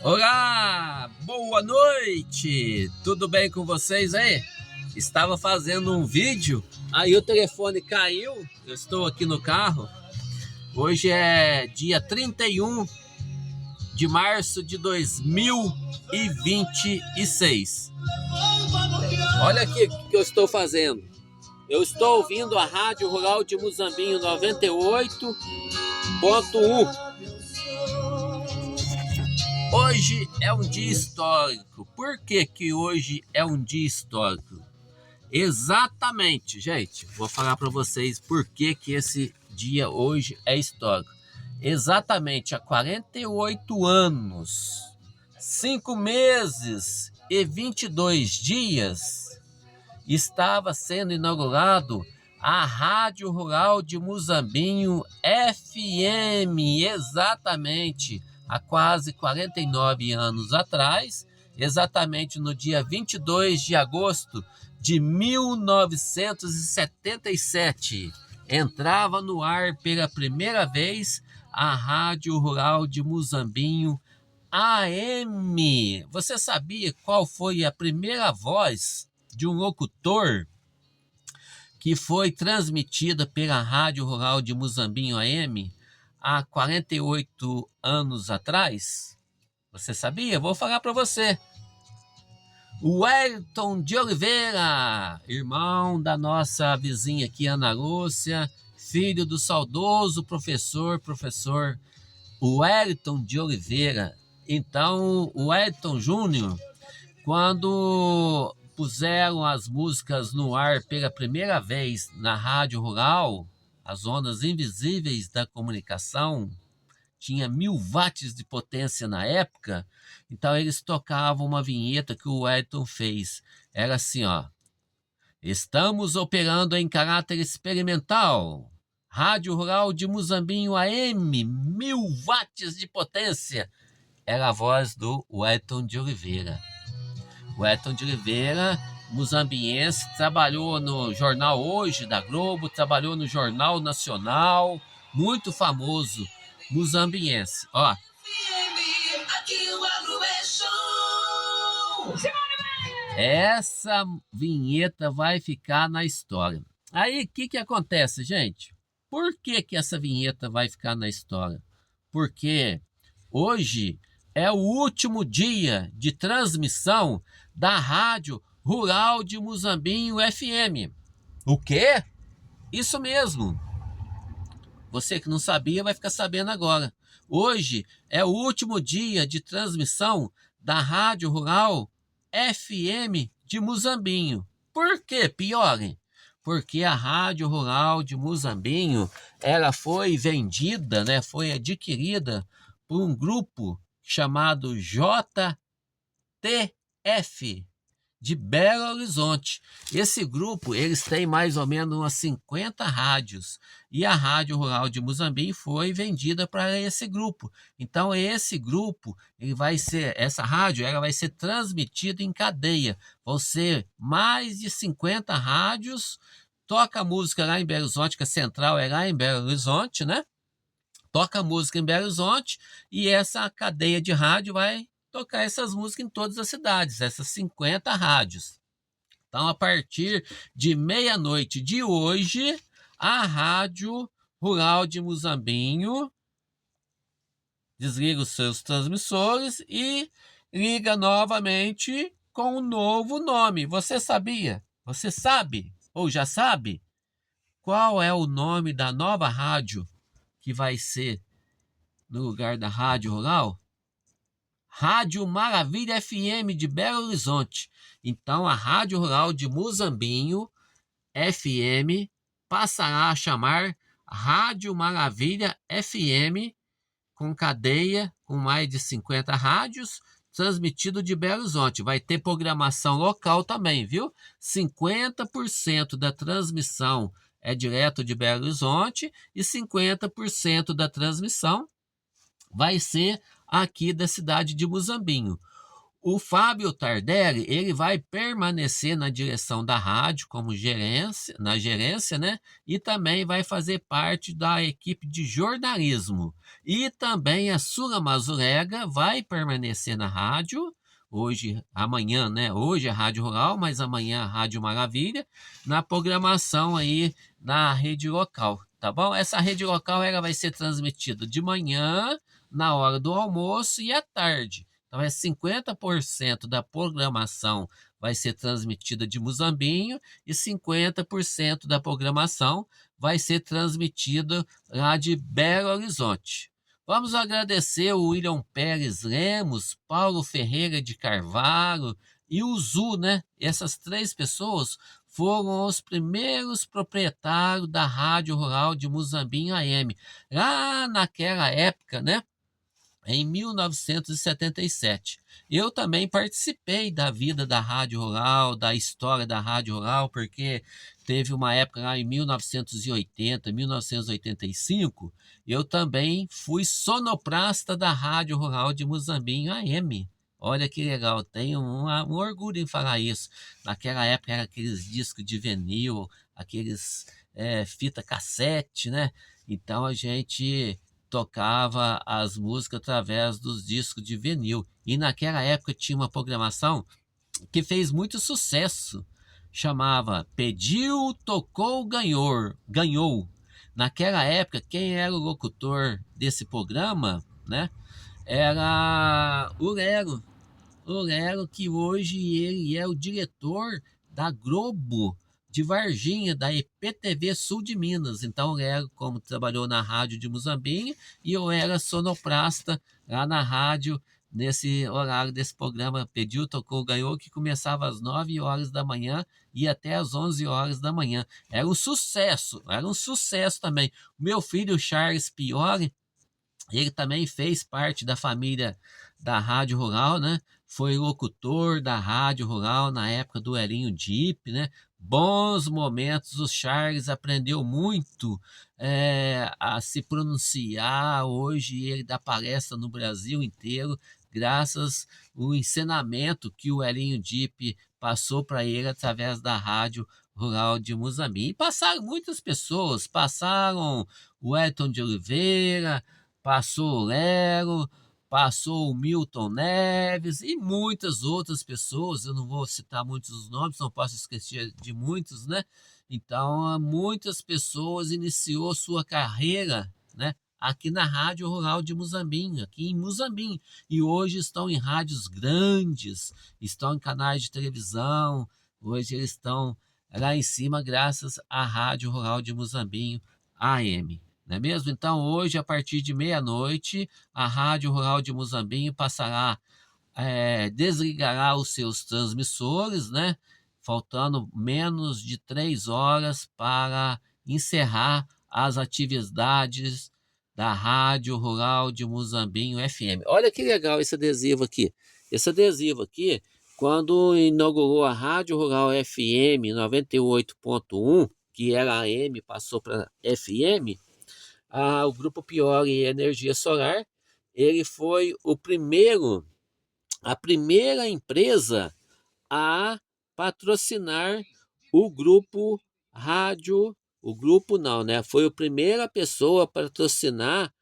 Olá, boa noite, tudo bem com vocês aí? Estava fazendo um vídeo, aí o telefone caiu, eu estou aqui no carro. Hoje é dia 31 de março de 2026. Olha aqui o que eu estou fazendo. Eu estou ouvindo a Rádio Rural de Muzambinho 98.1. Hoje é um dia histórico. Por que que hoje é um dia histórico? Exatamente, gente. Vou falar para vocês por que que esse dia hoje é histórico. Exatamente há 48 anos, 5 meses e 22 dias, estava sendo inaugurado a Rádio Rural de Muzambinho FM, exatamente há quase 49 anos atrás, exatamente no dia 22 de agosto de 1977, entrava no ar pela primeira vez a Rádio Rural de Muzambinho AM. Você sabia qual foi a primeira voz de um locutor que foi transmitida pela Rádio Rural de Muzambinho AM há 48 anos atrás? Você sabia? Vou falar para você. O Wellington de Oliveira, irmão da nossa vizinha aqui, Ana Lúcia, filho do saudoso professor Wellington de Oliveira. Então, o Wellington Júnior, quando puseram as músicas no ar pela primeira vez na Rádio Rural, as ondas invisíveis da comunicação, tinha 1000 watts de potência na época, então eles tocavam uma vinheta que o Wellington fez. Era assim, ó: estamos operando em caráter experimental. Rádio Rural de Muzambinho AM, 1000 watts de potência. Era a voz do Wellington de Oliveira. O Wellington de Oliveira, muzambiense, trabalhou no Jornal Hoje da Globo, trabalhou no Jornal Nacional, muito famoso, muzambiense. Ó. Essa vinheta vai ficar na história. Aí, o que acontece, gente? Por que que essa vinheta vai ficar na história? Porque hoje é o último dia de transmissão da Rádio Rural de Muzambinho FM. O quê? Isso mesmo. Você que não sabia vai ficar sabendo agora. Hoje é o último dia de transmissão da Rádio Rural FM de Muzambinho. Por que, Piorem? Porque a Rádio Rural de Muzambinho, ela foi vendida, né, foi adquirida por um grupo chamado JTF de Belo Horizonte. Esse grupo, eles têm mais ou menos umas 50 rádios, e a Rádio Rural de Muzambinho foi vendida para esse grupo. Então esse grupo, essa rádio, ela vai ser transmitida em cadeia. Vão ser mais de 50 rádios, toca música lá em Belo Horizonte, que a central é lá em Belo Horizonte, né? Toca música em Belo Horizonte, e essa cadeia de rádio vai tocar essas músicas em todas as cidades, essas 50 rádios. Então, a partir de meia-noite de hoje, a Rádio Rural de Muzambinho desliga os seus transmissores e liga novamente com um novo nome. Você sabia? Você sabe? Ou já sabe? Qual é o nome da nova rádio que vai ser no lugar da Rádio Rural? Rádio Maravilha FM de Belo Horizonte. Então a Rádio Rural de Muzambinho FM passará a chamar Rádio Maravilha FM, com cadeia com mais de 50 rádios, transmitido de Belo Horizonte. Vai ter programação local também, viu? 50% da transmissão é direto de Belo Horizonte e 50% da transmissão vai ser aqui da cidade de Muzambinho. O Fábio Tardelli, ele vai permanecer na direção da rádio como gerência, na gerência, né? E também vai fazer parte da equipe de jornalismo. E também a Sula Mazurega vai permanecer na rádio, hoje, amanhã, né? Hoje é Rádio Rural, mas amanhã a Rádio Maravilha, na programação aí na rede local, tá bom? Essa rede local ela vai ser transmitida de manhã, na hora do almoço e à tarde. Então, 50% da programação vai ser transmitida de Muzambinho e 50% da programação vai ser transmitida lá de Belo Horizonte. Vamos agradecer o William Pérez Lemos, Paulo Ferreira de Carvalho e o Zu, né? Essas três pessoas foram os primeiros proprietários da Rádio Rural de Muzambinho AM. Lá naquela época, né? Em 1977. Eu também participei da vida da Rádio Rural, da história da Rádio Rural, porque teve uma época lá em 1980, 1985, eu também fui sonoplasta da Rádio Rural de Muzambinho AM. Olha que legal, tenho um orgulho em falar isso. Naquela época era aqueles discos de vinil, aqueles fita cassete, né? Então a gente tocava as músicas através dos discos de vinil. E naquela época tinha uma programação que fez muito sucesso. Chamava Pediu, Tocou, Ganhou. Naquela época, quem era o locutor desse programa, né? Era o Lero. O Lero, que hoje ele é o diretor da Globo de Varginha, da IPTV Sul de Minas. Então, o Lero, como trabalhou na rádio de Muzambinho, e eu era sonoplasta lá na rádio, nesse horário desse programa Pediu, Tocou, Ganhou, que começava às 9 horas da manhã e até às 11 horas da manhã. Era um sucesso também. O meu filho, Charles Piore, ele também fez parte da família da Rádio Rural, né? Foi locutor da Rádio Rural na época do Elinho Dipp, né? Bons momentos, o Charles aprendeu muito a se pronunciar. Hoje ele dá palestra no Brasil inteiro, graças ao ensinamento que o Elinho Dipp passou para ele através da Rádio Rural de Muzambinho. E passaram muitas pessoas, passaram o Elton de Oliveira, passou o Lero, passou o Milton Neves e muitas outras pessoas. Eu não vou citar muitos nomes, não posso esquecer de muitos, né? Então, muitas pessoas iniciou sua carreira, né? Aqui na Rádio Rural de Muzambinho, aqui em Muzambinho. E hoje estão em rádios grandes, estão em canais de televisão, hoje eles estão lá em cima graças à Rádio Rural de Muzambinho AM. Não é mesmo? Então, hoje, a partir de meia-noite, a Rádio Rural de Muzambinho desligará os seus transmissores, né? Faltando menos de 3 horas para encerrar as atividades da Rádio Rural de Muzambinho FM. Olha que legal esse adesivo aqui. Esse adesivo aqui, quando inaugurou a Rádio Rural FM 98.1, que era AM, passou para FM, o Grupo Piori Energia Solar, ele foi a primeira empresa a patrocinar o grupo rádio, o grupo não, né? Foi a primeira pessoa a patrocinar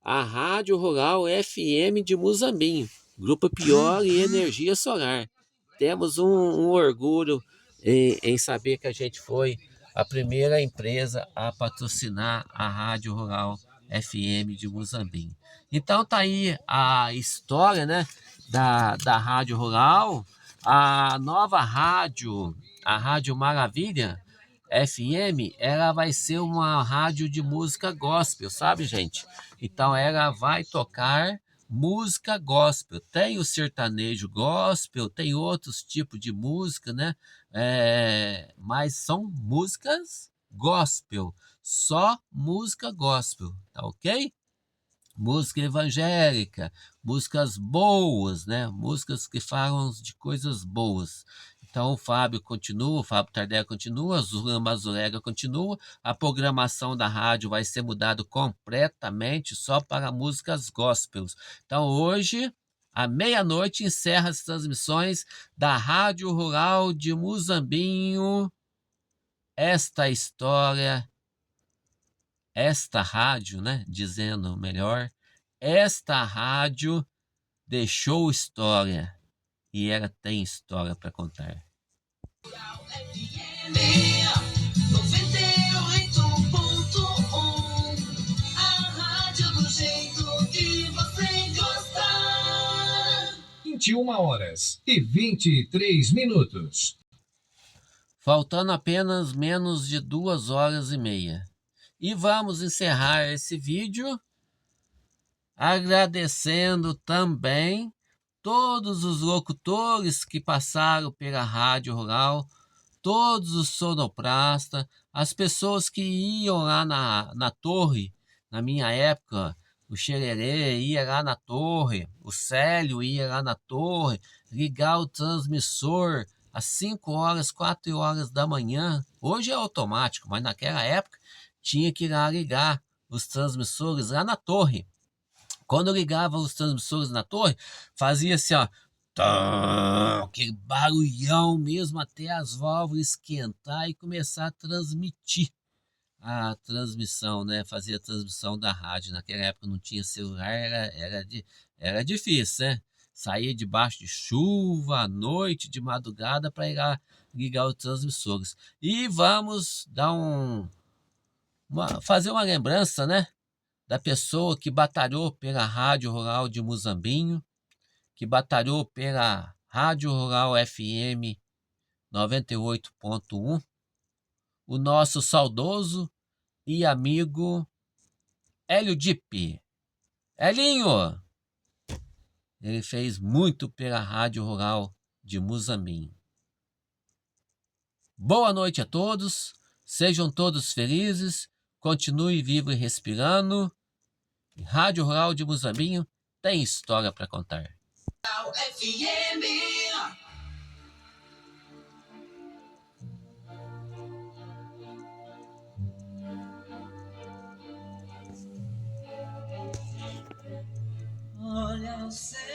a Rádio Rural FM de Muzambinho, Grupo Piori Energia Solar. Temos um orgulho em saber que a gente foi a primeira empresa a patrocinar a Rádio Rural FM de Muzambinho. Então tá aí a história, né, da Rádio Rural, a nova rádio, a Rádio Maravilha FM, ela vai ser uma rádio de música gospel, sabe, gente? Então ela vai tocar música gospel. Tem o sertanejo gospel, tem outros tipos de música, né? Mas são músicas gospel, só música gospel, tá ok? Música evangélica, músicas boas, né? Músicas que falam de coisas boas. Então o Fábio continua, o Fábio Tardelli continua, a Zula Mazurega continua, a programação da rádio vai ser mudada completamente só para músicas gospels. Então hoje À meia-noite encerra as transmissões da Rádio Rural de Muzambinho. Esta história, esta rádio, né? Dizendo melhor, esta rádio deixou história e ela tem história para contar. FM 98.1, a rádio do jeito que você gosta. 21h23. Faltando apenas menos de 2h30. E vamos encerrar esse vídeo agradecendo também todos os locutores que passaram pela Rádio Rural, todos os sonoplastas, as pessoas que iam lá na torre, na minha época, o Xererê ia lá na torre, o Célio ia lá na torre, ligar o transmissor às 5 horas, 4 horas da manhã. Hoje é automático, mas naquela época tinha que ir lá ligar os transmissores lá na torre. Quando eu ligava os transmissores na torre, fazia-se, ó, aquele barulhão mesmo até as válvulas esquentar e começar a transmitir a transmissão, né? Fazia a transmissão da rádio. Naquela época não tinha celular, era difícil, né? Saía debaixo de chuva, à noite, de madrugada, para ir lá ligar os transmissores. E vamos dar fazer uma lembrança, né? Da pessoa que batalhou pela Rádio Rural de Muzambinho, que batalhou pela Rádio Rural FM 98.1, o nosso saudoso e amigo Hélio Dipp. Elinho, ele fez muito pela Rádio Rural de Muzambinho. Boa noite a todos, sejam todos felizes, continue vivo e respirando. Rádio Rural de Muzambinho tem história para contar. FM. Olha o céu.